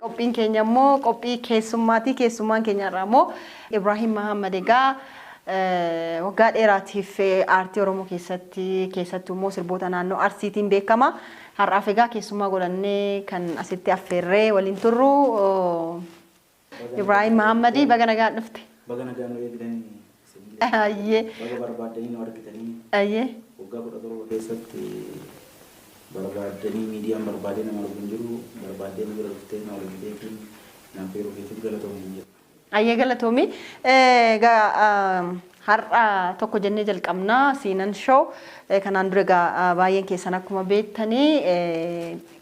Qophiin keenya immoo qophii keessummaati. Keessummaan keenya irraa immoo Ibrahim Mahammad egaa waggaa dheeraatiif aartii Oromoo keessattuu immoo sirboota naannoo Arsiitiin beekama. Har'aaf egaa keessummaa godhannee kan asitti affeerree waliin turru Ibrahim Mahammad baga nagaan dhufte. Baga nagaan eegdanii. Ayyee. Baga barbaadanii nu argitanii. Ayyee. Waggaa 17 keessatti barbaadanii miidiyaan barbaadee nama arguu hin jiru. Barbaadee nu bira dhuftee na argiteetiin naaf yeroo keessatti galatoomuu hin jiru. Ayyee galatoomi. Har'a tokko jennee jalqabna Siinan Show kanaan dura egaa baay'een keessan akkuma beektanii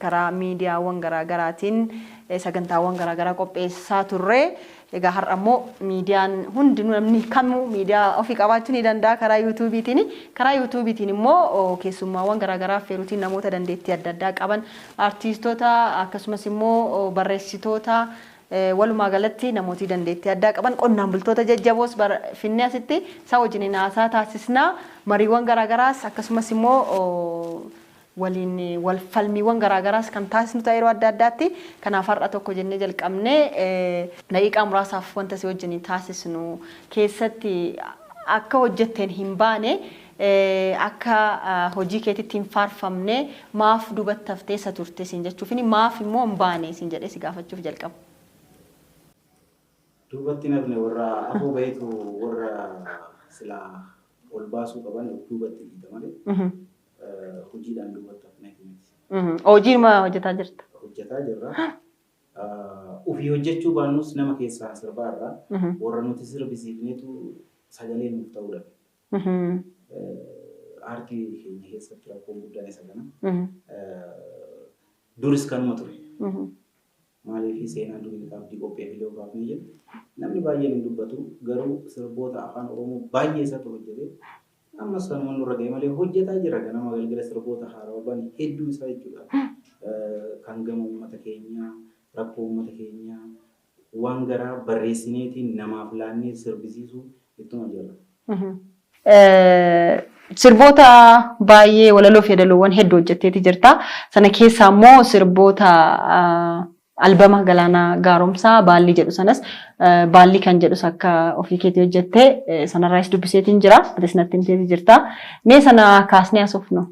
karaa miidiyaawwan garaagaraatiin sagantaawwan garaagaraa qopheessaa turre. Egaa har'a immoo miidiyaan hundinuu namni kamuu miidiyaa ofii qabaachuu ni danda'a karaa yuutuubiitiin. Karaa yuutuubiitiin immoo keessummaawwan garaagaraa affeeruutiin namoota dandeettii adda addaa qaban artiistoota akkasumas immoo barreessitoota walumaa galatti namooti dandeettii addaa qaban qonnaan bultoota jajjaboos finnee asitti isaa wajjin haasaa taasisnaa mariiwwan garaagaraas akkasumas immoo waliin wal falmiiwwan garaagaraas kan taasisnu ta'e yeroo adda addaatti kanaaf har'a tokko jennee jalqabnee daqiiqaa muraasaaf wanta si wajjin taasisnu keessatti akka hojjetteen hin baane akka hojii keetitti hin faarfamne maaf duubatti haftee isa turte siin jechuufini maaf immoo hin baane siin jedhee si gaafachuuf jalqaba. Duubatti nafne warra afoo baheetu warra silaa ol baasuu qaban duubatti dhiita malee hojiidhaan duubatti hafne miti. Hojii ma hojjetaa jirta? Hojjetaa jirra. Ofii hojjechuu baannus nama keessaa sirbaarraa warra nuti sirbisiifnetu sagalee nuuf ta'uu dhabe. Aartii keenya keessatti rakkoo guddaan isa kana. Duris kanuma ture. Maaliif seenaa durii qabdii qopheeffilee ofaafnee jedhu namni baay'een hin dubbatu garuu sirboota afaan Oromoo baay'ee isatu hojjete ammas kanuma nurra ga'e malee hojjetaa jira ganama galgala sirboota haarawaa bani hedduu isaa jechuudha. Kan gama uummata keenyaa rakkoo uummata keenyaa waan garaa barreessineetiin namaaf laannee sirbisiisuu ittuma jirra. Sirboota baay'ee walaloo fi yadaloowwan hedduu hojjetteeti jirta. Sana keessaa immoo sirboota albama Galaanaa Gaaromsaa Baalli jedhu sanas Baalli kan jedhus akka ofii keetii hojjettee sanarraas dubbiseetiin jira. Atis natti himteetii jirta. Mee sana kaasnee haasofnu?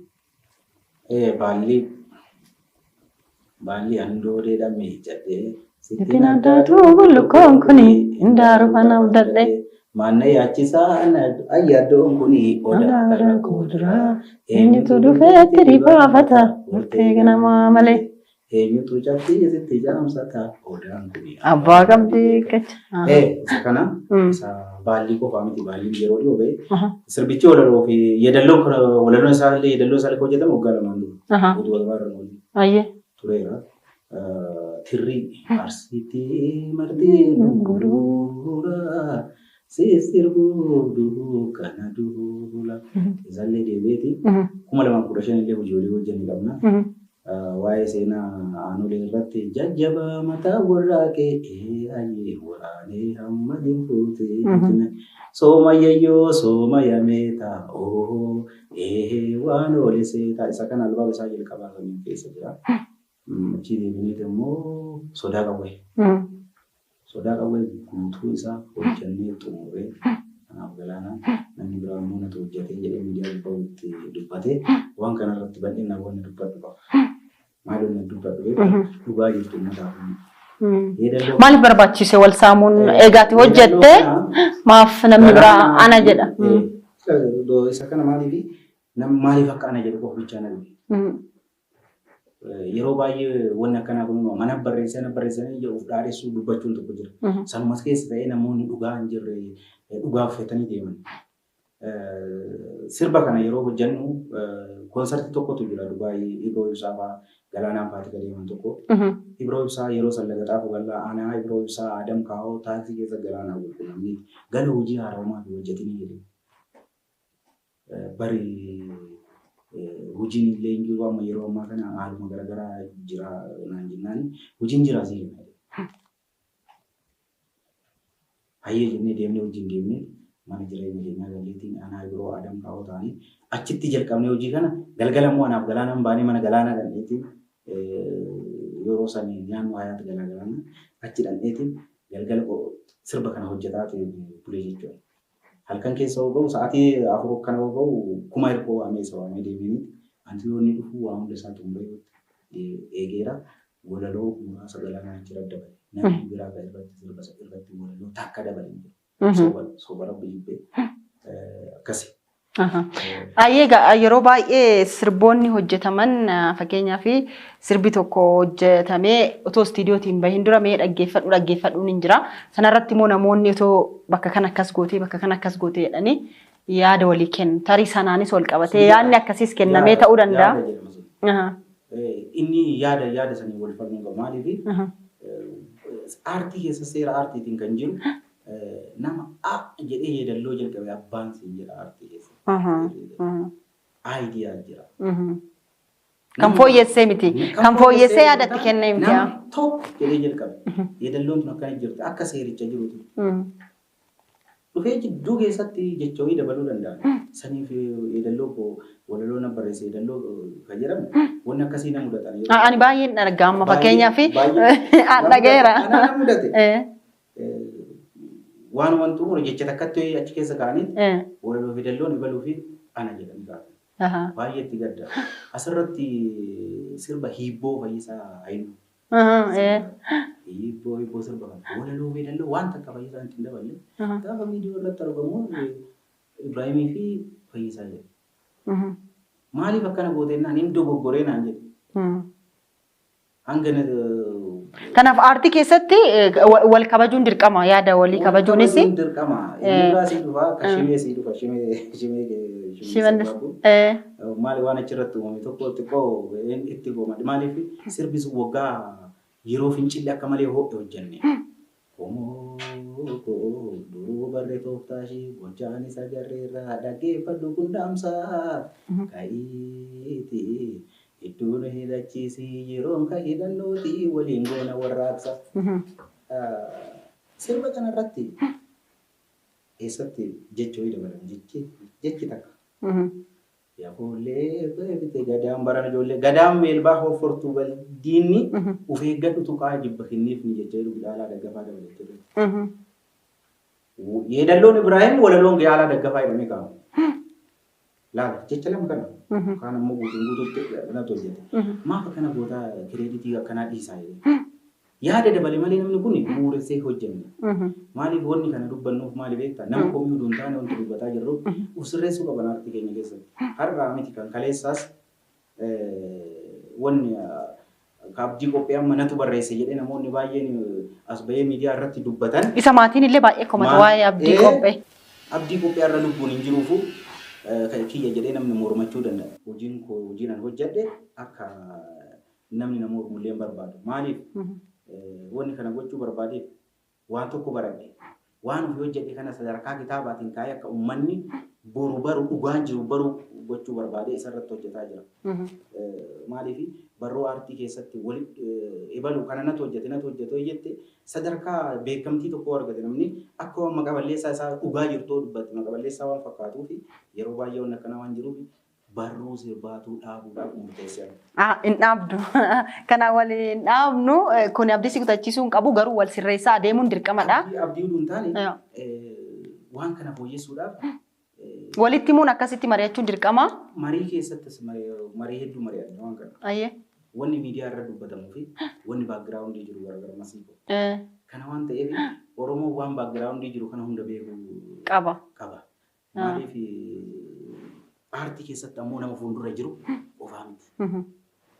Baalli handoodeedhaan miidhagdee. Ittiin addaatu bullukoon kuni indaaru kana abdadhee. Mana yaachisaa ayyaaddoon kuni odaa kuduraa eenyutu dhufeetti ribaafata murtee ganamaa malee. Eenyutu cabbii isitti jaamsata odaan kuni. Abbaa qabdii kacha. Isa kana baalli qofaa miti baalli yeroo dhiyoo ba'e sirbichi walaloo fi yeedalloon isaa illee yeedalloo isaa illee hojjetamu waggaa lamaan dura. Oduu walbaa irra oolu. Ayyee. Tureera. Tirri arsiitti marti gurgura. Sirbu kana duula. Isallee deebi'eeti. 2015 illee hojii hojjennu qabna. Waa'ee seenaa aanolee irratti jajjaba mataa warraaqee ayyee waraanee hamma dinfuute. Soomayyayyoo soomayyameeta waan oole seeta. Isa kana albaaba isaa jalqabaa kan keessa jira. Achi deebineet immoo sodaa qawwee. Sodaa qawwee guutuu isaa hojjannee xumuree kanaaf Galaanaa namni biraa immoo natu hojjetee jedhee miidiyaa gubbatti dubbate waan kanarratti bal'inaan wanni dubbadhu qaba. Maal wanni dubbadhu dhugaa jirtu uummataaf. Maaliif barbaachise wal saamuun eegaati hojjettee maaf namni biraa ana jedha? Isa kana maaliif akka ana jedhu qofa bichaa nabi. Yeroo baay'ee wanni akkanaa kun mana barreessanii jedhuuf dhaadhessuu dubbachuun tokko jira. Sanumas keessa ta'ee namoonni dhugaa hin jirre dhugaa uffatanii deeman. Sirba kana yeroo hojjennu koonsartii tokkotu jira Dubaayii Ibroo Ibsaa fa'aa Galaanaan fa'aati deeman tokko. Ibroo Ibsaa yeroo sallagataa fugallaa aanaa Ibroo Ibsaa Adam Kaawoo taaksii keessa Galaanaa gurguramanii gala hojii haarommaa fi hojjetanii jedhu. Bari hojiin illee hin jiru amma yeroo ammaa kana haaluma garaagaraa jira naan jennaan hojiin jira asii jenna. Hayyee jennee deemnee hojiin deemnee mana jireenya keenyaa galleetiin aanaa Ibroo Adam Kaawoo ta'anii achitti jalqabnee hojii kana galgala immoo anaaf Galaanaan baanee mana Galaanaa galleetiin yeroo sanii naannoo hayaati garaagaraa achi dhandheetiin galgala sirba kana hojjetaa bulee jechuudha. Halkan keessa hoo ga'u sa'aatii 4 kana hoo ga'u kuma hirkoo waamee isa waamee deemanii anti yoo inni dhufu waa hunda isaa xumuree eegeera walaloo muraasa galanaa jira dabale. Namni biraa kan irratti walaloo takka dabale jiru. Soba rabbi jibbee akkasii. Ayyee yeroo baay'ee sirboonni hojjetaman fakkeenyaaf sirbi tokko hojjetamee otoo istiidiyootiin bahin dura mee dhaggeeffadhuun hin jira. Sanarratti immoo namoonni otoo bakka kan akkas gootee jedhanii yaada walii kennu. Tarii sanaanis wal qabatee yaadni akkasiis kennamee ta'uu danda'a. Inni yaada sanii wal falmuu qaba. Maaliif aartii keessa seera aartiitiin kan jiru nama jedhee yeedalloo jalqabe abbaan siin jedha aartii keessa. Aayidiyaa jira. Kan fooyyessee miti. Kan fooyyessee yaadatti kennee miti. Nama tokko jedhee jalqabe. Yeedalloon tun akkana jirti akka seericha jiruuti. Dhufee jidduu keessatti jecha wayii dabaluu danda'a. Saniif yeedalloo walaloo na barreesse yeedalloo kan jedhamu wanni akkasii na mudatan. Ani baay'een argaa amma fakkeenyaaf dhagayeera. Ana mudate. Waan wantu jecha takkatti achi keessa kaanii walaloo fi yeedalloon ibaluu fi ana jedhanii gaafatan. Baay'eetti gadda. Asirratti sirba hiibboo fayyisaa hayilu. Hiibboo sirba kana walaloo fi yeedalloo waan takka fayyisaa hin daballe. Gaafa miidiyoo irratti argamu Ibraahimii fi fayyisaa jedhu. Maaliif akkana gootennaan hin dogoggoree naan jedhu. Hanga kanaaf aartii keessatti wal kabajuun dirqama yaada walii kabajuunis dirqama. Inni sii dhufa kashimee sii dhufa shimee maali waan achirratti uumame tokko xiqqoo itti gooma. Maaliif sirbi sun waggaa yeroo fincillee akka malee ho'e hojjenne. Duruu barree tooftaashii gochaan isa garreerraa dhaggeeffadhu kundaamsaa ka'iiti. Iddoon hidhachiisii yeroon ka hidhannooti waliin goona warraaqsa. Sirba kanarratti eessatti jecha wayii dabalan jechi takka. Yaafoolee beekte gadaan baran ijoollee gadaan meelbaa hoffortuu baldiinni of eeggadhu tuqaa jibba kenniif ni jecha jedhu dhaalaa daggafaa dabalatee. Yeedalloon Ibraahim walaloon gaalaa daggafaa jedhamee kaa'amu. Laala jecha lama kana. Kan ammoo guutuutti kanatu hojjete. Maaf akkana goota kireeditii akkanaa dhiisaa jedhe. Yaada dabale malee namni kun bu'uuressee hojjenne. Maaliif wanni kana dubbannuuf maali beektaa? Nama komiyyuu duun taane wanti dubbataa jirru sirreessuu qaban aartii keenya keessatti. Har'aa miti kan kaleessaas wanni abdii qophee amma natu barreesse jedhee namoonni baay'een as bahee miidiyaa irratti dubbatan. Isa maatiin illee baay'ee komata waa'ee abdii qophee. Abdii qophee irra lubbuun hin jiruufu kiyya jedhee namni mormachuu danda'a. Hojiin an hojjedhe akka namni nama mormullee barbaadu. Maaliif wanni kana gochuu barbaadeef waan tokko baradhe. Waan ofii hojjedhe kana sadarkaa kitaabaatiin kaa'ee akka uummanni boru baru dhugaan jiru baru gochuu barbaadee isarratti hojjetaa jira. Maaliif barroo aartii keessatti walitti ebalu kana natu hojjete jette sadarkaa beekamtii tokko argate namni akka waan maqaballeessaa isaa dhugaa jirtu dubbatti maqaballeessaa waan fakkaatuu fi yeroo baay'ee waan akkana waan jiruuf barruu sirbaatuu dhaabuudhaaf murteesseera. Hin dhaabdu. Kana waliin dhaabnu kun abdii si kutachiisuu hin qabu garuu wal sirreessaa adeemuun dirqamadha. Abdii huduun taane waan kana fooyyessuudhaaf walitti muun akkasitti mari'achuun dirqama. Marii keessattis marii hedduu mari'atu waan kana. Ayyee. Wanni miidiyaa irra dubbatamuu fi wanni baakgiraawundii jiru gargar masiifu. Kana waan ta'eef Oromoo waan baakgiraawundii jiru kana hunda beekuu qaba. Maaliif aartii keessatti ammoo nama fuuldura jiru qofaa miti.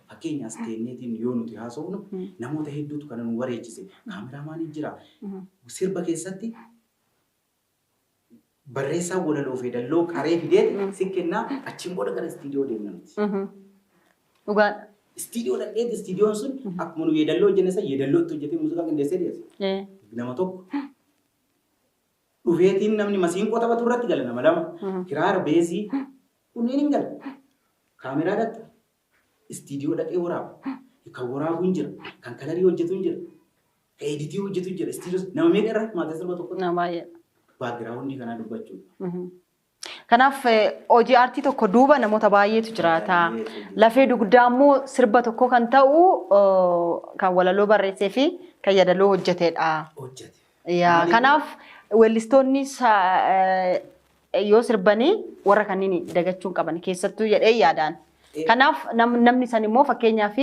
Fakkeenyaaf teenyeetiin yoo nuti haasofnu namoota hedduutu kana nu bareechise. Kaameraamaanii jira. Sirba keessatti barreessaa walaloo fi yeedalloo qaree fidee si kennaa achiin booda gara istiidiyoo deemna nuti. Dhugaadha. Istiidiyoo dhaqeeti istiidiyoon sun akkuma nu yeedalloo hojjenne san yeedallootti hojjetee muuziqaa qindeessee dhiyeesse. Nama tokko dhufeetiin namni masiinqoo taphatu irratti gala nama lama kiraara beesii kunneen hin galu. Kaameraa dhatta istiidiyoo dhaqee waraabu. Kan waraabu hin jira. Kan kalarii hojjetu hin jira. Kan editii hojjetu hin jira. Istiidiyoo nama meeqa irratti maatii sirba tokko. Nama baay'ee. Baakgiraawundii kanaa dubbachuudha. Kanaaf hojii aartii tokko duuba namoota baay'eetu jiraata. Lafee dugdaa immoo sirba tokko kan ta'u kan walaloo barreessee fi kan yaadaloo hojjetedha. Kanaaf weellistoonni yoo sirbanii warra kanneen dagachuun qaban keessattuu jedhee yaadaan. Kanaaf namni san immoo fakkeenyaaf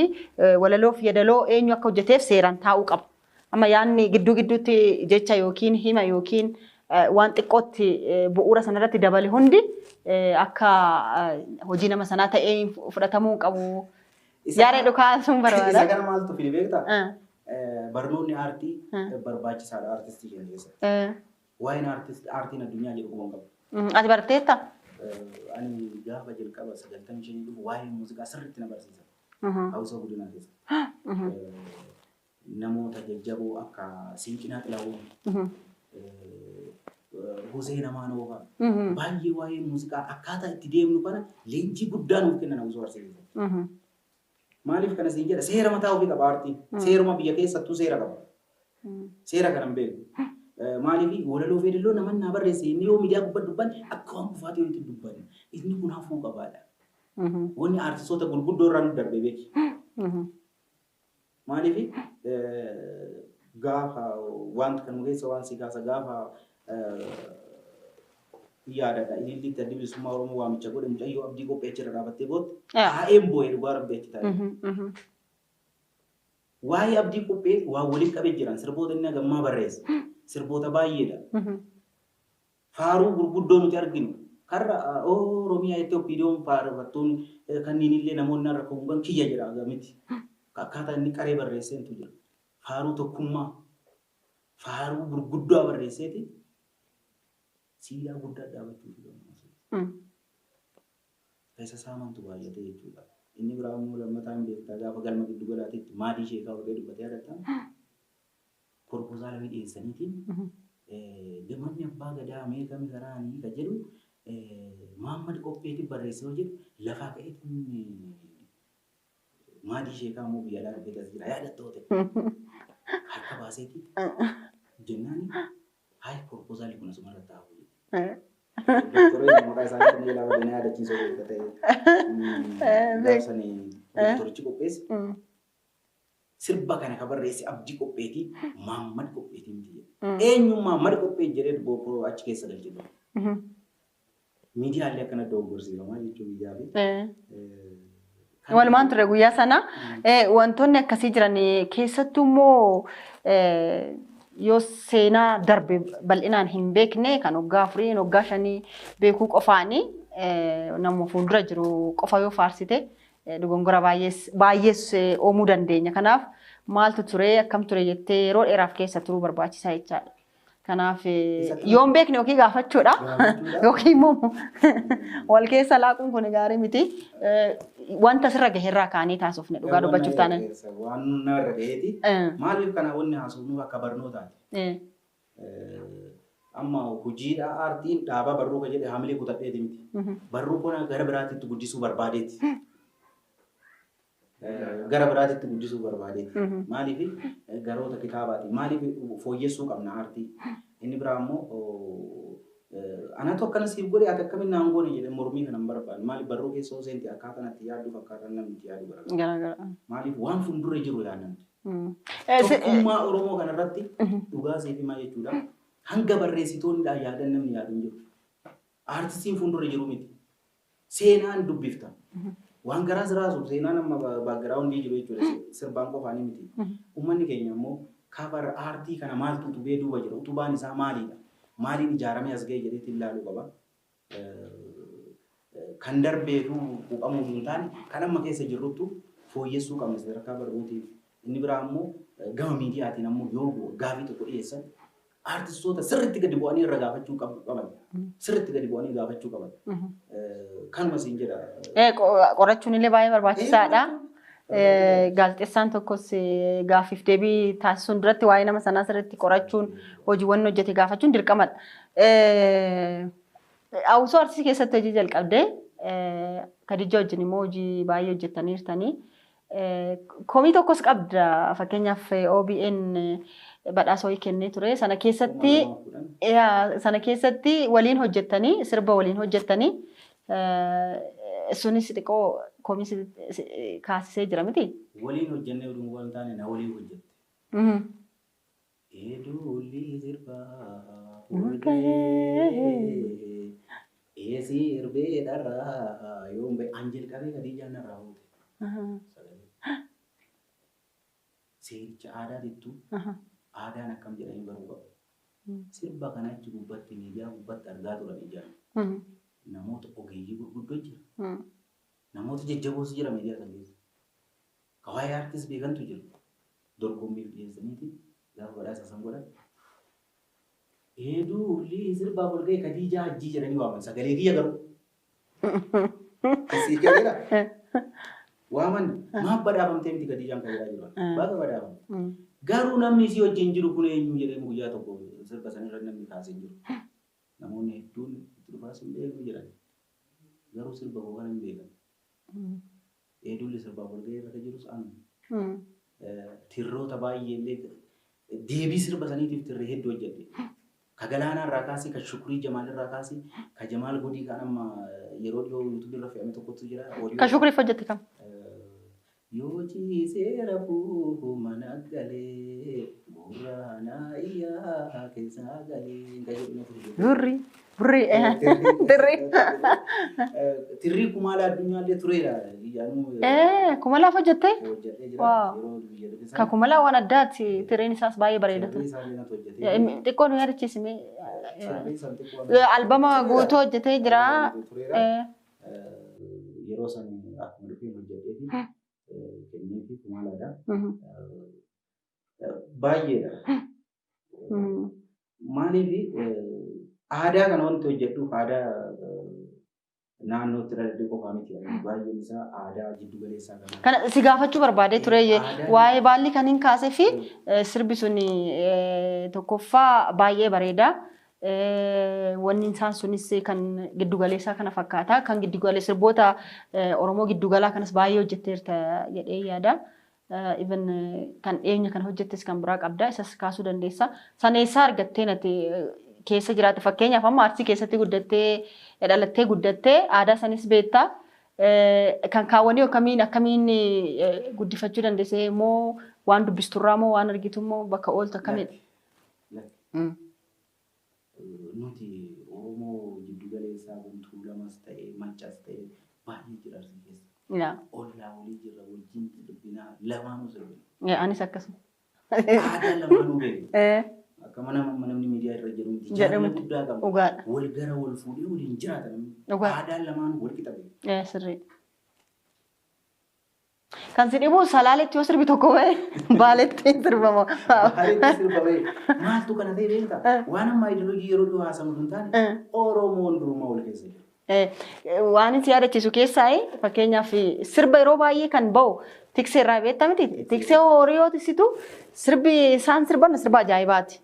walaloo fi yaadaloo eenyu akka hojjeteef seeraan taa'uu qaba. Amma yaadni gidduu gidduutti jecha yookiin hima yookiin waan xiqqootti bu'uura sanarratti dabale hundi akka hojii nama sanaa ta'ee fudhatamuu qabu. Yaada dhukaa sun barbaada. Isa kana maaltu fili beektaa? Barnoonni aartii barbaachisaadha aartistii keenya keessatti. Waa'een aartiin addunyaa jedhu quban qabu. Ati barteetta? Ani gaafa jalqaba 95 dhufu waa'ee muuziqaa sirriitti na barsiisa. Hawwisa guddinaa keessa. Namoota jajjaboo akka Siinqinaa Xilahuun. Gosee namaa noofaa. Baay'ee waa'ee muuziqaa akkaataa itti deemnu kana leenjii guddaa nuuf kennan hawwisa barsiisa. Maaliif kana siin jedha seera mataa ofii qaba aartiin. Seeruma biyya keessattuu seera qaba. Seera kana hin beeku. Maaliif walaloo fi yaadaloo nama naa barreesse inni yoo miidiyaa gubbaa dubban akka waan kufaatee walitti dubbanne inni kun hafuu qabaadha. Wanni aartistoota gurguddoo irraa nu darbee beeki. Maaliif gaafa wanta kan keessa waan si kaasa gaafa yaadadha. Inni itti addi bilisummaa Oromoo waamicha godhe mucayyoo abdii qopheecha irra dhaabattee bootte haa'een boo'ee dhugaa rabbeetti taa'e. Waa'ee abdii qophee waan waliin qabee jiran sirboota inni hagammaa barreesse. Sirboota baay'eedha. Faaruu gurguddoo nuti arginu. Karra Oromiyaa itti opiidiyoon faarfattuun kanneen illee namoonni har'a kuugan kiyya jira agamiti. Akkaataa inni qaree barreesseetu jira. Faaruu tokkummaa. Faaruu gurguddaa barreesseeti. Siidaa guddaa dhaabachuu fi keessa saamantu baay'ate jechuudha. Inni biraa immoo lammataan beektaa gaafa galma giddu galaatiitti maadii sheekaa warree dubbatee agartaa. Proposal fi dhiyeessaniitiin gamanni abbaa gadaa meeqami karaanii kan jedhu Muhammad Qopheetiin barreessee jedhu lafaa ka'eetiin maadii sheekaa immoo biyyaadhaan dhufee as jira yaadattoote harka baaseetii jennaan hayi proposaalii kun asuma irratti hafu. Doktorri maqaa isaanii kan ilaalu danaa yaadachiisoo ta'e gaafsanii doktorichi qopheesse. Sirba kana kan barreesse abdii qopheetii Muhammad Qopheetii miti. Eenyummaa Muhammad Qophee jedhee bookoo achi keessa galchee. Miidiyaalee akkana dogoggorsiifamaa jechuun biyyaa fi. Walumaan ture guyyaa sana wantoonni akkasii jiran keessattuu immoo yoo seenaa darbe bal'inaan hin beekne kan waggaa 4 waggaa 5 beekuu qofaanii nama fuuldura jiru qofa yoo faarsite dogongora baay'ees uumuu dandeenya. Kanaaf maaltu ture akkam ture jettee yeroo dheeraaf keessa turuu barbaachisaa jechaadha. Kanaaf yoo hin beekne yookiin gaafachuudha yookiin immoo wal keessa laaquun kun gaarii miti. Wanta sirra gaheerraa kaanii taasifne dhugaa dubbachuuf taanan. Waan narra gaheeti. Maaliif kana wanni haasofnu akka barnootaati. Amma hojiidha aartiin dhaabaa barruu kan jedhe hamilee kutadheeti miti. Barruu kana gara biraatitti guddisuu barbaadeeti. Gara biraatitti guddisuu barbaadeeti. Maaliif garoota kitaabaati. Maaliif fooyyessuu qabna aartii. Inni biraa immoo anatu akkana siif godhe ati akkamiin naan goone jedhee mormii kana hin barbaadu. Maaliif barruu keessoo seenti akkaataa natti yaadduuf akkaataa namni itti yaadu garagara. Maaliif waan fuuldura jiru yaadamti. Tokkummaa Oromoo kanarratti dhugaa seefimaa jechuudha. Hanga barreessitoonni yaadan namni yaadu hin jiru. Aartistiin fuuldura jiru miti. Seenaan dubbifta. Waan garaa siraasuuf seenaan amma baagiraawundii jiru jechuudha. Sirbaan qofaanii miti. Uummanni keenya immoo kabar aartii kana maaltu utubee duuba jira. Utubaan isaa maalidha? Maaliin ijaaramee as ga'e jedheetti ilaaluu qaba. Kan darbeetu quuqamuu hin taane kan amma keessa jirrutu fooyyessuu qabna sadarkaa barruutiif. Inni biraa immoo gama miidiyaatiin ammoo yoo gaafii tokko dhiyeessan artistoota sirriitti gadi bu'anii irra gaafachuu qaban. Sirriitti gadi bu'anii gaafachuu qaban. Kanuma siin jedha. Qorachuun illee baay'ee barbaachisaadha. Gaazexeessaan tokkos gaafiif deebii taasisuun duratti waa'ee nama sanaa sirriitti qorachuun hojiiwwan hojjete gaafachuun dirqamadha. Hawwisoo artistii keessatti hojii jalqabdee Kadijaa wajjin immoo hojii baay'ee hojjettanii jirtanii. komii tokkos qabda fakkeenyaaf OBN badhaasa wayii kennee ture sana keessatti waliin hojjettanii sirba waliin hojjettanii sunis xiqqoo komii kaasisee jira miti. Waliin hojjennee oduu waan taane na waliin hojjette. Edulli sirba ulgee sirbe dara yoombe Anjel qabee Khadijaan narraa hoote. Seericha aadaa jettu aadaan akkam jedhanii baruu qabu. Sirba kana achi gubbatti miidiyaa gubbatti argaa turan ijaan. Namoota ogeeyyii gurguddoo jira. Namoota jajjaboos jira miidiyaa sana keessa. Kawaayee aartist beekantu jira. Dorgommiif dhiyeessaniiti gaafa badhaasa san godhan. Edulli sirbaa bolgee Khadijaa Hajjii jedhanii waaman sagalee kiyya garuu. Asii jira. Waaman maaf badhaafamtee miti Khadijaan kan jedhaa jiran. Baga badhaafamte. Garuu namni isii wajjin jiru kun eenyu jedhee guyyaa tokko sirba sanirra namni kaasee jiru. Namoonni hedduun itti dhufaas hin beeku jedhan. Garuu sirba koo kana hin beekan. Edulli sirbaa bolgee irra jirus anu. Tirroota baay'ee illee deebii sirba saniitiif tirree hedduu hojjette. Ka Galaanaa irraa kaasee, ka Shukrii Jamaal irraa kaasee, ka Jamaal Godii kan amma yeroo dhiyoo YouTube irra fe'ame tokkotu jira. Ka Shukriif hojjette kam? Yoo ciisee rafuu mana galee gurraanaa iyyaa keessaa galee ka jedhu Tirrii Kumaalaa addunyaallee tureera. Kumalaaf hojjettee? Ka Kumalaa waan addaati. Tirriin isaas baay'ee bareeda ture. Xiqqoo nu yaadachiisime. Albama guutuu hojjetee jira. Yeroo san akkuma dhufeen hojjetee kennee fi Kumalaadha. Baay'eedha. Maaliif aadaa kana wanti hojjedhuuf aadaa naannootti daldee qofaa miti. Baay'een isaa aadaa jiddu galeessaa kana. Kana si gaafachuu barbaadee ture waa'ee baalli kan hin kaasee fi sirbi sun tokkoffaa baay'ee bareeda. Wanni isaan sunis kan giddu galeessaa kana fakkaata. Kan giddu galeessa sirboota Oromoo giddu galaa kanas baay'ee hojjetteerta jedhee yaada. Even kan dhiyeenya kana hojjettes kan biraa qabda. Isas kaasuu dandeessa. Sana eessaa argattee nati keessa jiraatte fakkeenyaaf amma Arsii keessatti guddattee dhalattee guddattee aadaa sanis beektaa kan kaawwanii akkamiin guddifachuu dandeessee moo waan dubbisturraa moo waan argitu moo bakka ooltu akkamiidha? Nuti Oromoo jiddu galeessaa guntuu lamas ta'e maccas ta'e baay'ee jira Arsii keessa. Ollaa olii jirra wajjin dubbinaa lamaanuu sirbina. Anis akkasuma. Aadaa lamaanuu beekna. Akka namni miidiyaa irra jedhamutti jaalala guddaa qabu. Wal gara wal fuudhee waliin jiraatan. Aadaan lamaanuu wal qixa beeku. Sirrii. Kan si dhibu Salaaleetti yoo sirbi tokko ba'e Baaleetti sirbama. Baaleetti sirbama. Maaltu kana ta'e beektaa? Waan amma ideoloojii yeroo dhiyoo haasamu hin taane Oromoon durumaa wal keessa jira. Waan itti yaadachiisu keessaa fakkeenyaaf sirba yeroo baay'ee kan ba'u tiksee irraa beektaa miti. Tiksee horii yoo tiksitu sirbi isaan sirban sirba ajaa'ibaati.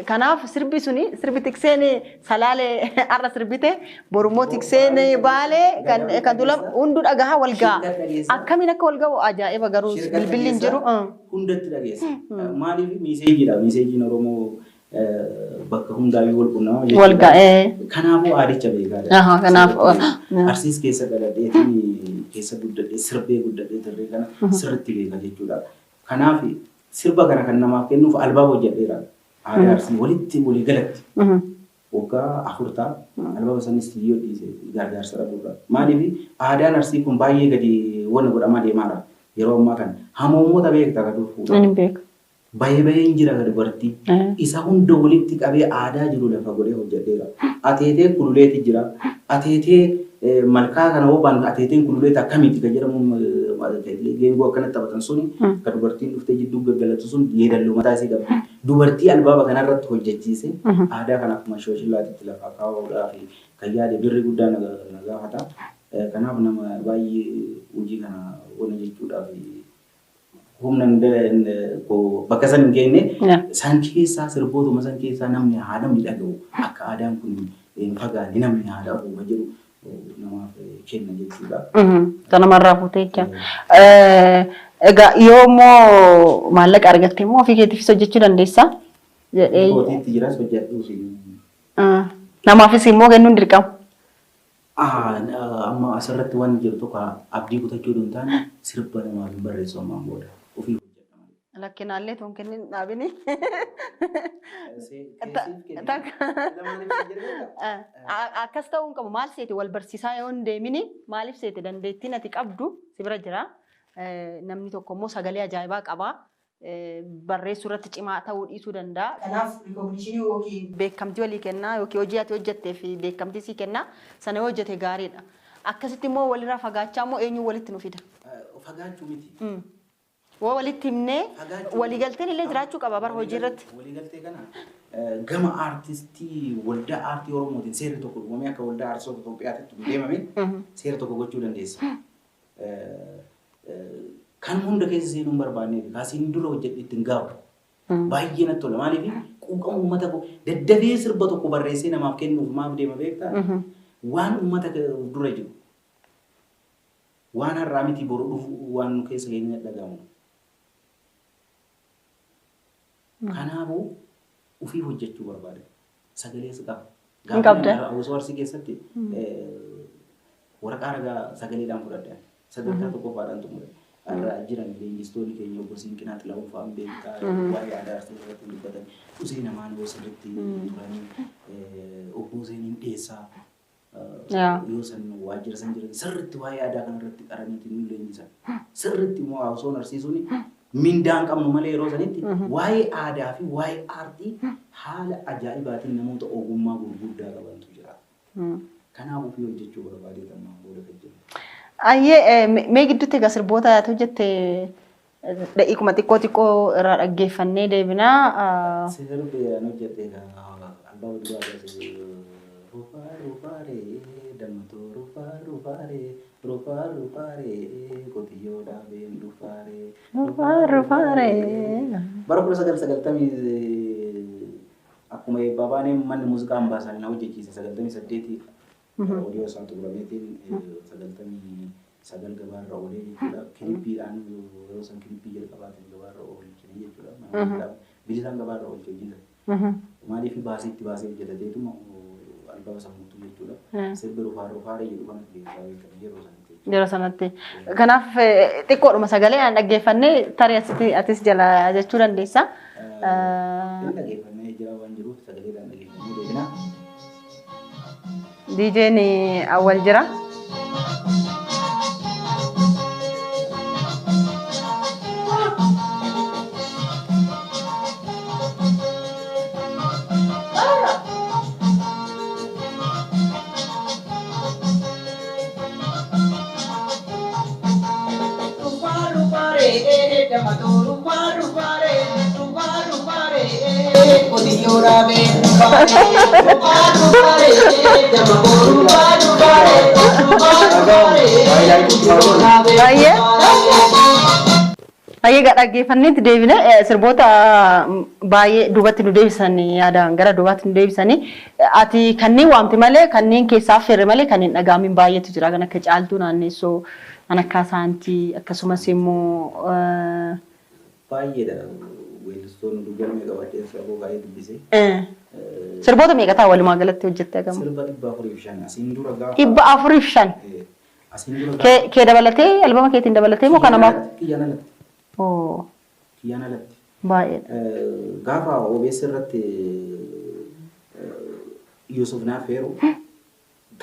Kanaaf sirbi suni sirbi tikseen Salaalee arra sirbite borummoo tikseen Baalee kan dula hunduu dhagahaa wal ga'a. Akkamiin akka wal ga'u ajaa'iba garuu bilbilli hin jiru. Hundatti dhageessa. Maaliif miiseejiidha. Miiseejiin Oromoo bakka hundaayyuu wal qunnama. Wal ga'ee. Kanaafuu aadicha beekaadha. Kanaaf Arsiis keessa dhaladheetii keessa guddadhee sirbee guddadhee turre kana sirriitti beeka jechuudha. Kanaaf sirba kana kan namaaf kennuuf albaaba hojjedheera. Aadaa Arsii walitti walii galatti. Waggaa 40 albaaba sanis yoo dhiise gargaarsa dhabuudha. Maaliif aadaan Arsii kun baay'ee gadi wanna godhamaa deemaara. Yeroo ammaa kana hamoomoota beektaa gadi fuudha. Baay'ee jira dubartii. Isa hunda walitti qabee aadaa jiru lafa godhee hojjedheera. Ateetee kululeeti jira. Ateetee malkaa kana hobaan ateeteen kululeeti akkamitti kan jedhamu geengoo akkanatti taphatan suni kan dubartiin dhuftee jidduu gaggalatu sun yeedalloo mataa isii qabdi. Dubartii albaaba kanarratti hojjechiise aadaa kana akkuma shooshillaatitti lafa kaa'uudhaaf kan yaade birri guddaa na gaafata. Kanaaf nama baay'ee hojii kana oona jechuudhaaf humna bakka san hin geenye san keessaa sirbootuma san keessaa namni haa namni dhaga'u akka aadaan kun hin fagaanne namni haa dhaga'u jedhu namaaf kenna jechuudha. Sana marraa fuutee jecha. Egaa yoo immoo maallaqa argatte immoo ofii keetiifis hojjechuu dandeessaa? Kootiitti jiras hojjedhuufi. Namaafis immoo kennuun dirqama. Amma asirratti waan jiru tokko abdii kutachuu hin taane sirba namaaf hin barreessu ammaan booda ofii hojjedhama. Lakkinaallee toon kennin dhaabini. Akkas ta'uu hin qabu. Maal seeti wal barsiisaa yoo hin deemini maaliif seeti dandeettiin ati qabdu si bira jira. Namni tokko immoo sagalee ajaa'ibaa qaba. Barreessuu irratti cimaa ta'uu dhiisuu danda'a. Kanaaf rikooginishinii yookiin beekamtii walii kennaa yookiin hojii ati hojjettee fi beekamtii sii kennaa sana yoo hojjete gaariidha. Akkasitti immoo walirraa fagaachaa immoo eenyu walitti nu fida? Fagaachuu miti. Woo walitti himnee waliigalteen illee jiraachuu qaba bara hojii irratti. Waliigaltee kana gama aartistii waldaa aartii Oromootiin seerri tokko dhumamee akka waldaa aartistoota Itoophiyaatti deemameen seera tokko gochuu dandeessa. Kan hunda keessa seenuun barbaannee kaasiin dura hojjedhe ittiin gaafu. Baay'ee natti tola. Maaliif quuqama uummata koo daddafee sirba tokko barreessee namaaf kennuuf maaf deema beektaa? Waan uummata dura jiru. Waan har'aa miti boru dhufu waan nu keessa keenya dhagahamu. Kanaafuu ofii hojjechuu barbaade. Sagalees qaba. Hin qabda. Osoo arsii keessatti waraqaa ragaa sagaleedhaan fudhadhe. Sadarkaa tokkoffaadhaan xumure. Arraa jiran leenjistoonni keenya obbo Siinqinaa Xilahuun fa'aan beekaa waa'ee aadaa arsii irratti dubbatan. Usee namaan yoo sirriitti turanii obbo Seeniin dhiyeessaa. Yoo san waajjira san jiran sirriitti waa'ee aadaa kanarratti qaraniitiin nu leenjisan. Sirriitti immoo hawaasonni arsiisuun mindaan qabnu malee yeroo sanitti waa'ee aadaa fi waa'ee aartii haala ajaa'ibaatiin namoota ogummaa gurguddaa qabantu jira. Kanaaf ofii hojjechuu barbaadee tammaan booda kan jiru. Ayyee mee gidduutti egaa sirboota ati hojjette daqiiquma xiqqoo irraa dhaggeeffannee deebinaa. Sirbi ani hojjette egaa albaaba duraa rufaaree dammatoo rufaaree qotiyyoo dhaabeen rufaaree. Bara 1990 akkuma babaaneen manni muuziqaa ambaasaa na hojjechiise 98 audio isaatu gurameetiin 99 gabaarra oolee jechuudha. Kilippiidhaan yeroo san kilippii jalqabaatiin gabaarra oolchine jechuudha. Bilisaan gabaarra oolche hojjeta. Maaliif baasiitti baasee hojjetateetuma albaaba sammuutu jechuudha. Sirbi rufaaree jedhu kan yeroo sanatti. Yeroo sanatti. Kanaaf xiqqoodhuma sagalee aan dhaggeeffannee tarii asitti atis jala jechuu dandeessa. Dhaggeeffannee jira waan jiruuf sagaleedhaan dhaggeeffannee deebina. DJ'n awwal jira. Ayyee dhaggeeffanneetti deebine sirboota baay'ee duubatti nu deebisan yaadaan gara duubatti nu deebisanii ati kanneen waamti malee kanneen keessaa affeerre malee kanneen dhagaamin baay'eetu jira kan akka caaltuu naanneessoo kan akka saantii akkasumas immoo baay'eedha. Weellistoonni dubbalmee qabatee sirboota baay'ee dubbisee. Sirboota meeqataa walumaa galatti hojjettee gama? Sirba 405 asiin dura gaafa. 405. Asiin dura kee dabalatee albama keetiin dabalatee moo kana maaf? Kiyyaan alatti. Oh. Kiyyaan alatti. Baay'eedha. Gaafa OBS irratti Yusuf Naafeeru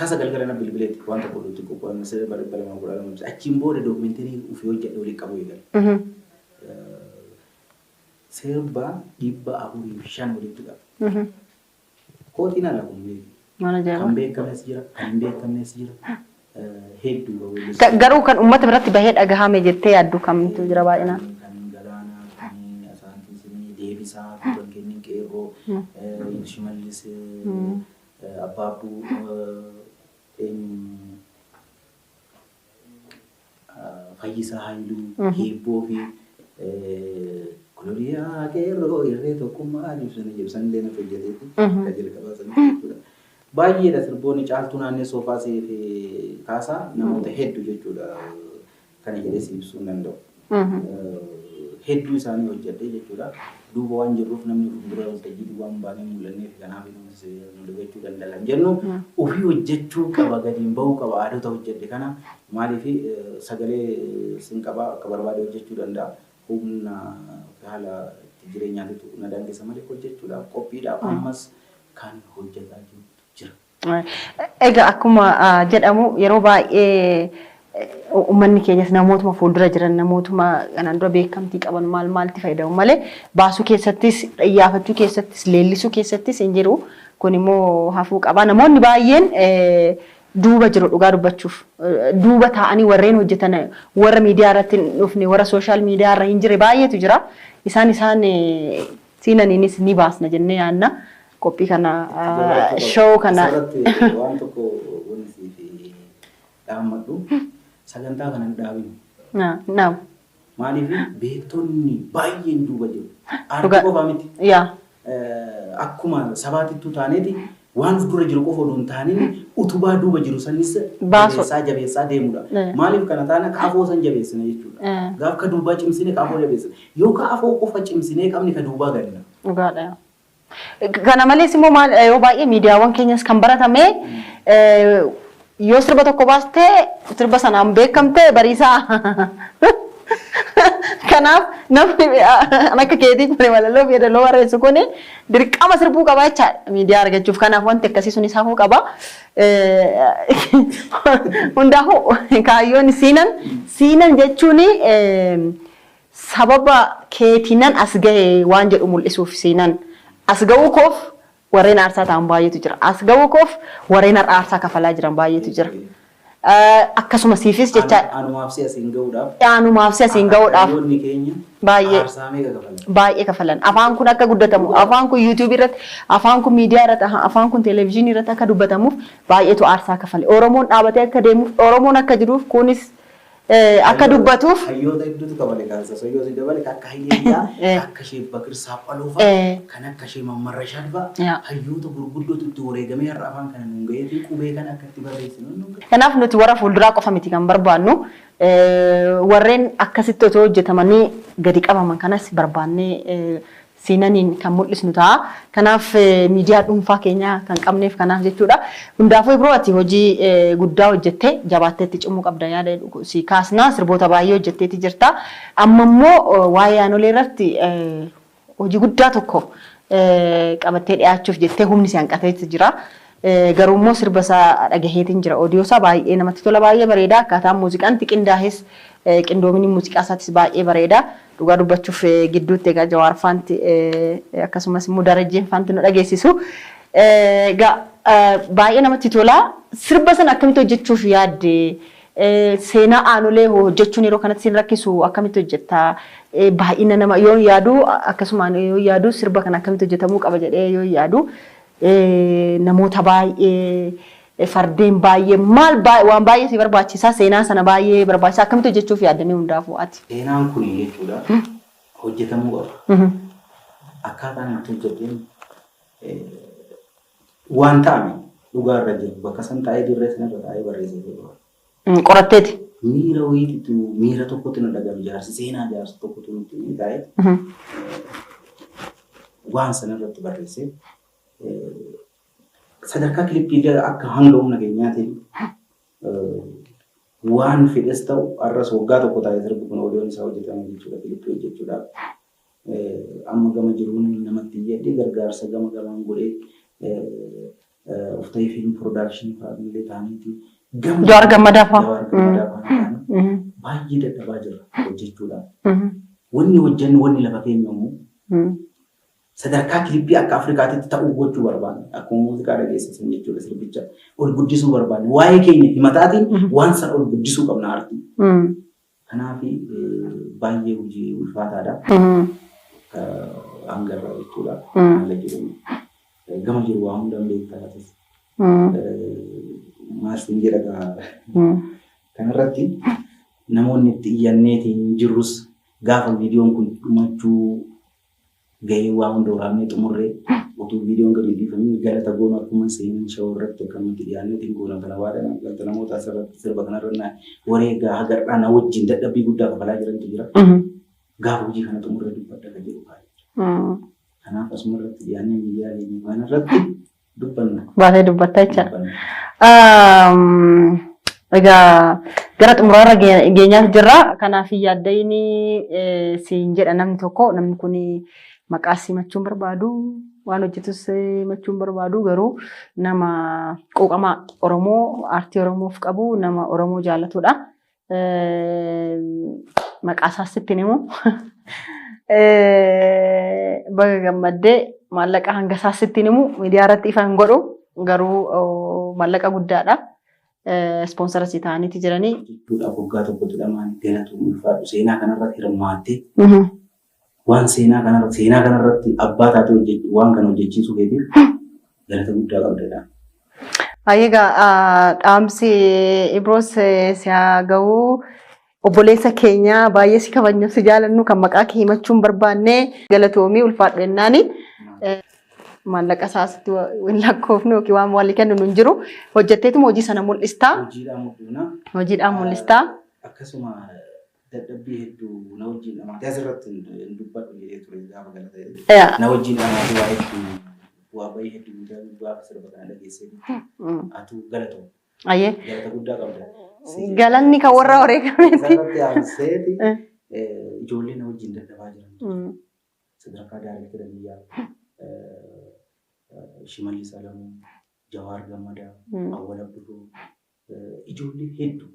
tasa galgala na bilbileetti waan tokko hojii qophaa'an sirba balama godhama. Achiin booda dookumenteerii ofii hojjedhe walii qabu eegale. Sirba 405 walitti qaba. Kootiin ala kun kan beekames jira, kan hin beekamnes jira. Hedduu garuu kan uummata biratti bahee dhagahame jettee yaaddu kamtu jira baay'inaan? Kan Galaanaa, kan Asaantiisinii, Deebisaa, kan Kennin Qeerroo, Shimallis, Abbaabbuu, Fayyisaa Haayiluu, Heebboo fi Kunuuriyaa Qeerroo irree tokkummaa ibsan illee na fayyadateetti tajaajila qabaasan jechuudha. baay'eedha sirboonni caaltuu naannoo soofaa fi kaasaa namoota hedduu jechuudha kana jedhee si ibsuu hin danda'u. Hedduu isaanii hojjedhee jechuudha. Duuba waan jirruuf namni fuuldura waltajjii waan baanee mul'annee fi kanaaf nu dagachuu danda'an jennu ofii hojjechuu qaba gadiin bahuu qaba aadota hojjedhe kana maaliif sagalee sin qaba akka barbaade hojjechuu danda'a. Humna haala jireenyaatitu na dandeessa malee hojjechuudhaaf qophiidhaaf ammas kan hojjetaa jira. Egaa akkuma jedhamu yeroo baay'ee uummanni keenyas namootuma fuuldura jiran namootuma kanaan dura beekamtii qaban maalti fayyadamu malee baasuu keessattis xiyyaafachuu keessattis leellisuu keessattis hin jiru. Kun immoo hafuu qaba. Namoonni baay'een duuba jiru dhugaa dubbachuuf duuba taa'anii warreen hojjetan warra miidiyaa irratti hin dhufne warra sooshaal miidiyaa irra hin jirre baay'eetu jira. Isaan siinaniinis ni baasna jennee yaadna. Qophii kana show kana waan tokko wanti fi dhaammadhu sagantaa kana dhaabinu. Naam. Maaliif beektonni baay'een duuba jiru. Aartii qofaa miti. Akkuma sabaatittuu taaneeti waan dura jiru qofa oduun taaneen utubaa duuba jiru sanis jabeessaa deemudha. Maaliif kana taana kaafoo san jabeessina jechuudha. Gaaf ka duubaa cimsine kaafoo jabeessina. Yoo kaafoo qofa cimsinee qabni ka duubaa galina. Dhugaadha. Kana malees immoo yoo baay'ee miidiyaawwan keenyas kan baratame yoo sirba tokko baastee sirba sanaan beekamte bariisaa. Kanaaf namni akka keetii kun walaloo fi yeedaloo barreessu kun dirqama sirbuu qaba jechaadha miidiyaa argachuuf. Kanaaf wanti akkasii sunis hafuu qaba. Hundaafuu kaayyoon siinan jechuun sababa keetiinan as gahe waan jedhu mul'isuuf siinan as ga'uu koof warreen aarsaa ta'an baay'eetu jira. As ga'uu koof warreen aarsaa kafalaa jiran baay'eetu jira. Akkasuma siifis jechaadha. Anumaaf si asiin ga'uudhaaf. Anumaaf si asiin ga'uudhaaf. Hayyoonni keenya aarsaa meeqa kafalan? Baay'ee kafalan. Afaan kun akka guddatamu, afaan kun YouTube irratti, afaan kun miidiyaa irratti, afaan kun televezyiinii irratti akka dubbatamuuf baay'eetu aarsaa kafale. Oromoon dhaabatee akka deemuuf, Oromoon akka jiruuf kunis akka dubbatuuf. Hayyoota hedduutu kabale kaasa. Hayyoota dabale akka hayyeeyyaa, akka ishee Bakir Saaphaloofa, kan akka ishee Mammarra Shadba, hayyoota gurguddootu itti wareegamee har'a afaan kana nuun ga'ee fi qubee kana akka itti barreessinu. Kanaaf nuti warra fuulduraa qofa miti kan barbaannu warreen akkasitti otoo hojjetamanii gadi qabaman kanas barbaannee siinaniin kan mul'isnu ta'a. Kanaaf miidiyaa dhuunfaa keenya kan qabneef kanaaf jechuudha. Hundaafuu biroo ati hojii guddaa hojjettee jabaatteetti cimuu qabda yaada si kaasnaa sirboota baay'ee hojjetteetti jirta. Amma immoo waa'ee aanolee irratti hojii guddaa tokko qabattee dhiyaachuuf jettee humni si hanqateetti jira. Garuu immoo sirba isaa dhagaheetiin jira. Oodiyoo isaa baay'ee namatti tola baay'ee bareeda. Akkaataan muuziqaan qindaahes qindoominii muuziqaa isaatis baay'ee bareeda. Dhugaa dubbachuuf gidduutti egaa Jawaar Faanti akkasumas immoo Darajjeen Faanti nu dhageessisu. Baay'ee namatti tola. Sirba sana akkamitti hojjechuuf yaadde? Seenaa aanolee hojjechuun yeroo kanatti sin rakkisu akkamitti hojjetta? Baay'ina nama yoo yaadu akkasumaan yoo yaadu sirba kana akkamitti hojjetamuu qaba jedhee yoo yaadu namoota baay'ee fardeen baay'ee waan baay'ee si barbaachisaa seenaa sana baay'ee barbaachisaa akkamitti hojjechuuf yaaddanii hundaafuu ati. Seenaan kun jechuudha hojjetamuu qaba. Akkaataan itti hojjeteen waan ta'ame dhugaa irra jiru bakka san taa'ee dirree sanarra taa'ee barreessee jiru. Qoratteeti. Miira wayiitu miira tokkotti nu dhagame jaarsi seenaa jaarsi tokkotu nutti taa'ee waan sanarratti barreessee sadarkaa kilippii akka hanga humna keenyaatiin waan fedhes ta'u har'as waggaa tokko taa'ee sirbi kun oodiyoon isaa hojjetame jechuudha kilippii hojjechuudhaaf. Amma gama jiruun namatti jedhee gargaarsa gama gamaan godhee of ta'ee fiilm piroodakshinii fa'aallee ta'aniiti. Jawaar Gammadaa fa'aa. Baay'ee dadhabaa jira hojjechuudhaaf. Wanni hojjennu wanni lafa keenya immoo sadarkaa kilippii akka Afrikaatitti ta'uu gochuu barbaanne akkuma muuziqaa dhageessisan jechuudha sirbicha ol guddisuu barbaanne waa'ee keenya himataatiin waan sana ol guddisuu qabna aartii. Kanaaf baay'ee hojii ulfaataadha. Hangarraa jechuudha. Haala jiru gama jiru waa hundaan beektaatis. Maasiin jedha kanarratti namoonni itti iyyanneetiin jirrus gaafa viidiyoon kun dhumachuu gahee waan hunda waraabnee xumurree utuu viidiyoon gadi dhiifamee galata goonu akkuma seenaan shawoo irratti kan nuti dhiyaanneetiin goona kana waadaan galata namoota asirratti sirba kanarra wareegaa hagarraa na wajjin dadhabbii guddaa kafalaa jirantu jira. Gaafa hojii kana xumurree dubbadda kan jedhu baay'ee. Kanaaf asuma irratti dhiyaannee miidiyaalee waan irratti dubbanna. Baatee dubbatta jecha. Egaa gara xumuraarra geenyaa jirra. Kanaaf yaaddayni siin jedha namni tokko namni kun maqaa simachuun barbaadu waan hojjetus simachuun barbaadu garuu nama quuqamaa Oromoo aartii Oromoof qabu nama Oromoo jaallatudha. Maqaa isaas sitti himu. Baga gammaddee maallaqa hanga isaas sitti himu miidiyaa irratti ifa hin godhu garuu maallaqa guddaadha. Sponsora si ta'aniiti jiranii. Jechuudha waggaa tokkotti lamaan galatu ulfaatu seenaa kanarratti hirmaattee waan seenaa kanarratti abbaa taatee hojjechuu waan kana hojjechiisuu keetiif galata guddaa qabdadha. Egaa dhaamsi Ibroos si haa ga'u obboleessa keenya baay'ee si kabajnu si jaalannu kan maqaa kee himachuun barbaanne galatoomii ulfaadhu jennaani. Maallaqa isaasitti hin lakkoofne yookiin waan walii kennu hin jiru. Hojjetteetuma hojii sana mul'istaa. Hojiidhaan mul'istaa. Akkasuma dadhabbii hedduu na wajjin dhamaatee asirratti hin dubbadhu jedhee ture gaafa galata. Na wajjin dhamaatee waa hedduu waa bayii hedduu gaafa sirba kana dhageessee atu galatoo. Ayyee. Galata guddaa qabda. Galanni kan warra wareegameeti. Asirratti aanseeti ijoollee na wajjin dadhabaa jiran. Sadarkaa daareettira biyyaa. Shimallis Alamuu, Jawaar Gammadaa, Awwal Abdurroo, ijoollee hedduu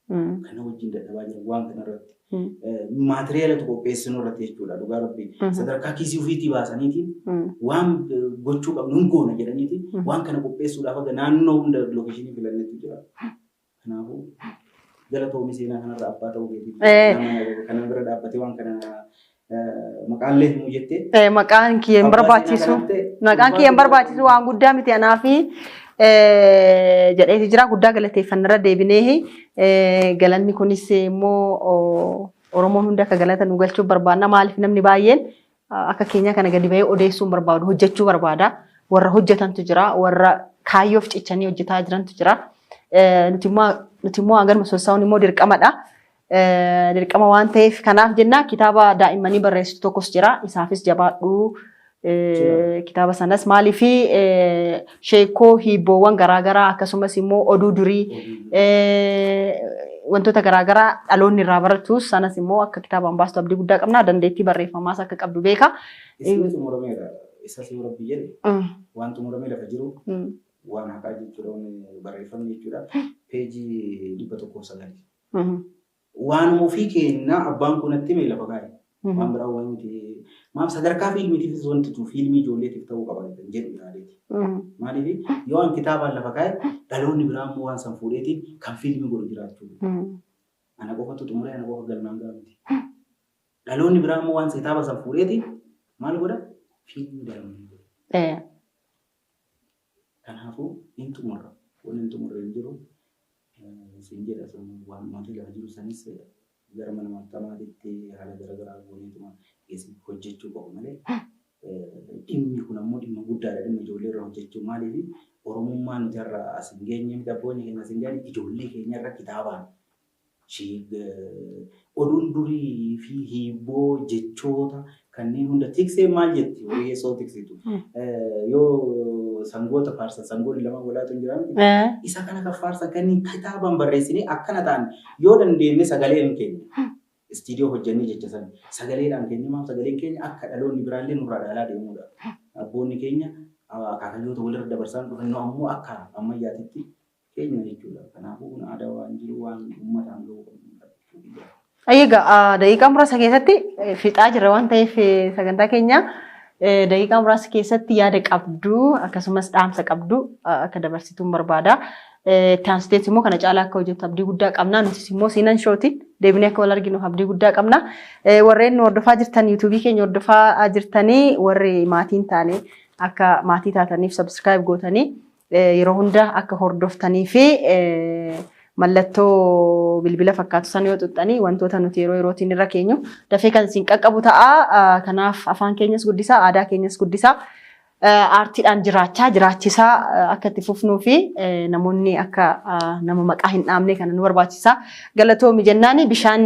kana wajjin dadhabaa jiran waan kanarratti maatiriyaala tokko qopheessinu irratti jechuudha dhugaa rabbii sadarkaa kiisii ofiitii baasaniitiin waan gochuu qabnu hin goona jedhaniitiin waan kana qopheessuudhaaf aga naannoo hunda lookeeshinii filanneetu jira. Kanaafuu galatoomii seenaa kanarra abbaa ta'uu keetiif kana bira dhaabbatee waan kana maqaan lee himuu jettee. Maqaan kiyyeen barbaachisu. Maqaan kiyyeen barbaachisu waan guddaa miti anaa fi jedheeti jira guddaa galateeffannarra deebinee galanni kunis immoo Oromoon hundi akka galata nu galchuuf barbaadna maaliif namni baay'een akka keenya kana gadi bahee odeessuun barbaadu hojjechuu barbaada warra hojjetantu jira warra kaayyoof cichanii hojjetaa jirantu jira nuti immoo agar masoosaawwan immoo dirqamadha. Dirqama waan ta'eef kanaaf jenna kitaaba daa'immanii barreessitu tokkos jira isaafis jabaadhu. Kitaaba sanas maaliif sheekoo hiibboowwan garaagaraa akkasumas immoo oduu durii wantoota garaagaraa dhaloonni irraa baratu sanas immoo akka kitaabaan baastu abdii guddaa qabna dandeettii barreeffamaas akka qabdu beeka. Isa suuraa biyyee waan xumuramee lafa jiru waan haqaa jechuudha barreeffamni jechuudha peejii 109. Waan ofii keenya abbaan kunatti mee lafa kaa'e. Waan biraa waan nuti maaf sadarkaa fiilmiitiifis wanti tun fiilmii ijoolleetiif ta'uu qaba kan jedhu yaadeeti. Maaliif yoo waan kitaabaan lafa kaa'e dhaloonni biraa immoo waan san fuudheetiin kan fiilmii godhu jiraachuu. Ana qofatu xumuree ana qofa galmaan ga'a miti. Dhaloonni biraa immoo waan kitaaba san fuudheetiin maal godha fiilmii dhaloonni godha. Kanaafuu hin xumurra waan hin xumurre hin jiru. Siin jedha sun waan wanti lafa jiru sanis gara mana maxxamaatitti haala garaagaraa goonetuma keessatti hojjechuu qabu malee dhimmi kun ammoo dhimma guddaadha dhimma ijoollee irra hojjechuu maaliif Oromummaa nuti irra as hin geenye dabboonni keenya as hin geenye ijoollee keenya irra kitaabaan oduun durii fi hibboo jechoota kanneen hunda tiksee maal jetti horii soo tiksitu yoo sangoota faarsan sangoonni lama walaatu hin jiran isa kana kan faarsan kanneen kitaabaan barreessinee akkana ta'an yoo dandeenye sagaleen keenya istiidiyoo hojjennee jecha san sagaleedhaan keenya maaf sagaleen keenya akka dhaloonni biraallee nurraa dhaalaa deemudha. Abboonni keenya akaakayyoota walirra dabarsan dhufan ammoo akka ammayyaatitti keenya jechuudha. Kanaafuu kun aadaa waan jiru waan uummataan ga'u Egaa daqiiqaa muraasa keessatti fixaa jira waan ta'eef sagantaa keenya daqiiqaa muraasa keessatti yaada qabdu akkasumas dhaamsa qabdu akka dabarsituun barbaada. Taansteet immoo kana caalaa akka hojjetu abdii guddaa qabna. Nutis immoo siinan shooti deebinee akka wal arginu abdii guddaa qabna. Warreen hordofaa jirtan yuutuubii keenya hordofaa jirtanii warri maatiin taane akka maatii taataniif sabskiraayib gootanii yeroo hunda akka hordoftanii fi mallattoo bilbila fakkaatu san yoo xuxxanii wantoota nuti yeroo yerootiin irra keenyu dafee kan isin qaqqabu ta'a. Kanaaf afaan keenyas guddisaa, aadaa keenyas guddisaa. Aartiidhaan jiraachisaa akka itti fufnuu fi namoonni akka nama maqaa hin dhaamne kana nu barbaachisa. Galatoomi jennaani bishaan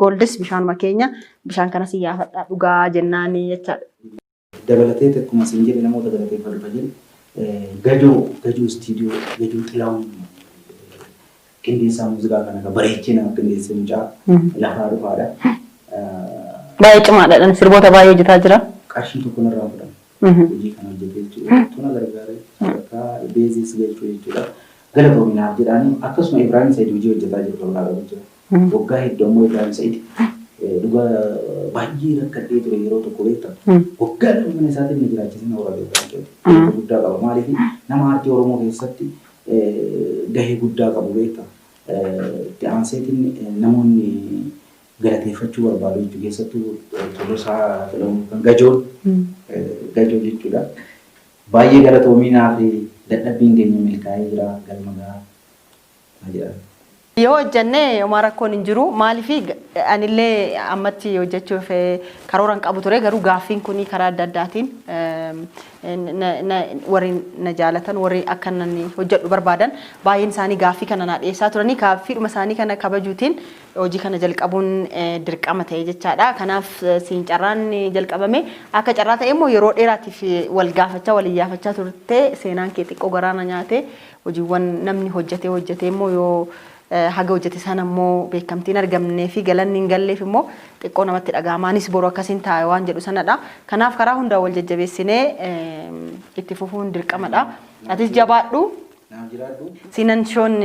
Gooldis bishaanuma keenya bishaan kanas iyyaafadhaa dhugaa jennaani jechaadha. Dabalatee akkuma isin jedhe namoota galateeffatu jedhe Gajoo istiidiyoo Gajoo Xilaawun qindeessaa muuziqaa kana bareechina qindeessee mucaa lafaa dhufaadha. Baay'ee cimaadhaan sirboota baay'ee hojjetaa jira. Qarshii tokko narraa fudhama. Hojii kana hojjetee jechuudha. Tuna gargaaree sadarkaa beezis galchuu jechuudha. Galatoominaaf jedhaanii akkasuma Ibrahim Said hojii hojjetaa jiru kan laagaa jira. Waggaa hedduu ammoo Ibrahim Said dhugaa baay'ee rakkatee ture yeroo tokko beektaa. Waggaa lama isaatiin na jiraachisina waraabee guddaa qaba. Maaliif nama aartii Oromoo keessatti gahee guddaa qabu beektaa. Itti aanseetiin namoonni galateeffachuu barbaadu jechuudha. Keessattuu Tolosaa kan Gajoo jechuudha. Baay'ee galatoominaa fi dadhabbiin keenya milkaa'ee jira galma gahaa jedhama. Yoo hojjannee homaa rakkoon hin jiru maaliif anillee ammatti hojjechuuf karooran qabu ture garuu gaaffiin kun karaa adda addaatiin warri na jaalatan warri akka inni hojjedhu barbaadan baay'een isaanii gaaffii kana na dhiyeessaa turanii gaaffiidhuma isaanii kana kabajuutiin hojii kana jalqabuun dirqama ta'e jechaadha. Kanaaf siin carraan jalqabame akka carraa ta'e immoo yeroo dheeraatiif wal gaafachaa wal iyyaafachaa turte seenaan kee xiqqoo garaana nyaate hojiiwwan namni hojjetee immoo yoo haga hojjete sana immoo beekamtiin argamnee fi galanni hin galleef immoo xiqqoo namatti dhaga'amaanis boru akkasiin taa'e waan jedhu sanadha. Kanaaf karaa hundaa wal jajjabeessinee itti fufuun dirqamadha. Atis jabaadhu. Siinan shoon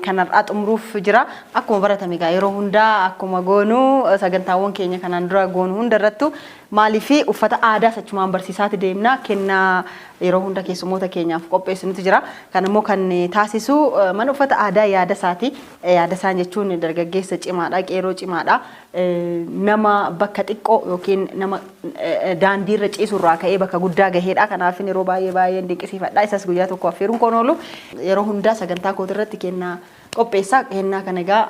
kanarraa xumuruuf jira. Akkuma baratame egaa yeroo hundaa akkuma goonuu sagantaawwan keenya kanaan dura goonu hunda irrattu maaliif uffata aadaa sachumaan barsiisaati deemna kennaa yeroo hunda keessummoota keenyaaf qopheessinutu jira. Kan immoo kan taasisu mana uffata aadaa yaada isaati. Yaada isaan jechuun dargaggeessa cimaadha, qeeroo cimaadha. Nama bakka xiqqoo yookiin nama daandiirra ciisurraa ka'ee bakka guddaa gaheedha. Kanaaf yeroo baay'ee dinqisiifadha. Isas guyyaa tokko affeeruun koon oolu yeroo hundaa sagantaa kootirratti kennaa qopheessaa kennaa kan egaa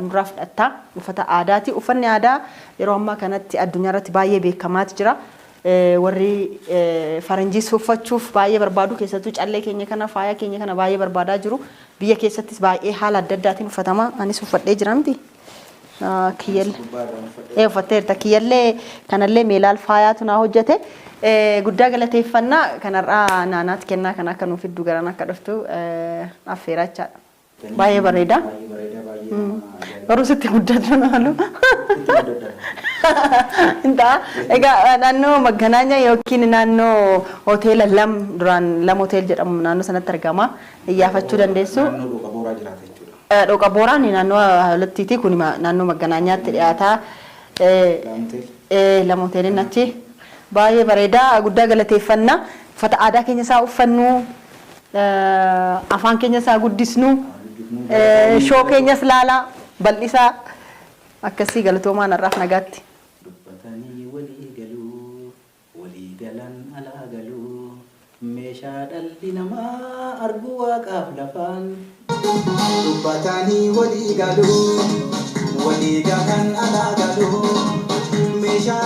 nurraa fudhattaa uffata aadaati. Uffanni aadaa yeroo ammaa kanatti addunyaa irratti baay'ee beekamaatu jira. Warri faranjiis uffachuuf baay'ee barbaadu keessattuu callee keenya kana faaya keenya kana baay'ee barbaadaa jiru. Biyya keessattis baay'ee haala adda addaatiin uffatama. Anis uffadhee jira miti. Kiyyallee uffatteerta. Kiyyallee kanallee meelaal faayaatu naa hojjete. Guddaa galateeffannaa kanarraa naanaatti kennaa kan akka nuuf iddoo garan akka dhuftu affeeraa jechaadha. Baay'ee bareeda. Garuu sitti guddatu naalu. Egaa naannoo Maganaanya yookiin naannoo hoteela Lam hotel jedhamu naannoo sanatti argama. Iyyaafachuu dandeessu. Dhoqa booraan naannoo Hawlattiiti kun naannoo Maganaanyaatti dhiyaata. Lam hoteeliin achi. Baay'ee bareeda guddaa galateeffannaa. Uffata aadaa keenya isaa uffannu afaan keenya isaa guddisnu shoo keenyas laalaa bal'isaa akkasii galatoomaan har'aaf nagaatti. Dubbatanii walii galuu walii galan alaa galuu meeshaa dhalli namaa arguu waaqaaf lafaan. Dubbatanii walii galuu walii galan alaa galuu meeshaa